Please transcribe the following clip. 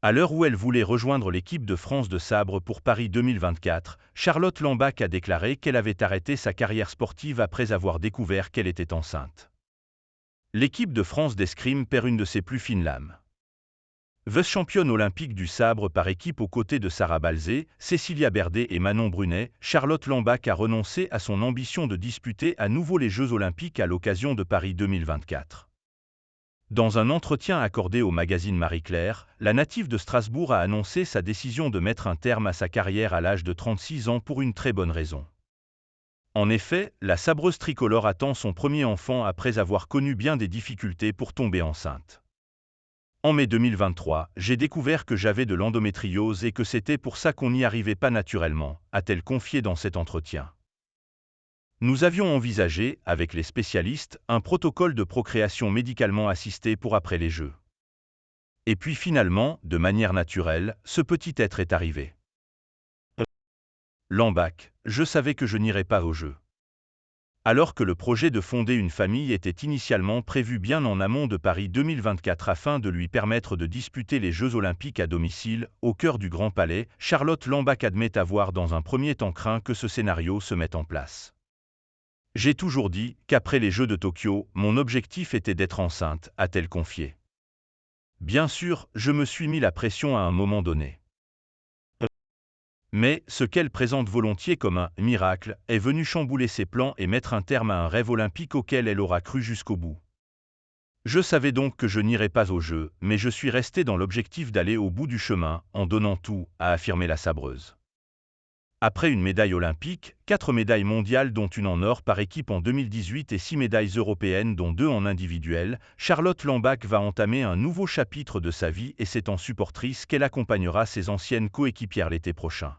À l'heure où elle voulait rejoindre l'équipe de France de sabre pour Paris 2024, Charlotte Lambach a déclaré qu'elle avait arrêté sa carrière sportive après avoir découvert qu'elle était enceinte. L'équipe de France d'escrime perd une de ses plus fines lames. Vice-championne olympique du sabre par équipe aux côtés de Sarah Balzé, Cécilia Berdet et Manon Brunet, Charlotte Lambach a renoncé à son ambition de disputer à nouveau les Jeux olympiques à l'occasion de Paris 2024. Dans un entretien accordé au magazine Marie-Claire, la native de Strasbourg a annoncé sa décision de mettre un terme à sa carrière à l'âge de 36 ans pour une très bonne raison. En effet, la sabreuse tricolore attend son premier enfant après avoir connu bien des difficultés pour tomber enceinte. En mai 2023, j'ai découvert que j'avais de l'endométriose et que c'était pour ça qu'on n'y arrivait pas naturellement, a-t-elle confié dans cet entretien. Nous avions envisagé, avec les spécialistes, un protocole de procréation médicalement assistée pour après les Jeux. Et puis finalement, de manière naturelle, ce petit être est arrivé. Lambach, je savais que je n'irais pas aux Jeux. Alors que le projet de fonder une famille était initialement prévu bien en amont de Paris 2024 afin de lui permettre de disputer les Jeux olympiques à domicile, au cœur du Grand Palais, Charlotte Lambach admet avoir dans un premier temps craint que ce scénario se mette en place. J'ai toujours dit qu'après les Jeux de Tokyo, mon objectif était d'être enceinte, a-t-elle confié. Bien sûr, je me suis mis la pression à un moment donné. Mais, ce qu'elle présente volontiers comme un « miracle » est venu chambouler ses plans et mettre un terme à un rêve olympique auquel elle aura cru jusqu'au bout. Je savais donc que je n'irais pas aux Jeux, mais je suis resté dans l'objectif d'aller au bout du chemin, en donnant tout, a affirmé la sabreuse. Après une médaille olympique, 4 médailles mondiales dont une en or par équipe en 2018 et 6 médailles européennes dont 2 en individuel, Charlotte Lambach va entamer un nouveau chapitre de sa vie et c'est en supportrice qu'elle accompagnera ses anciennes coéquipières l'été prochain.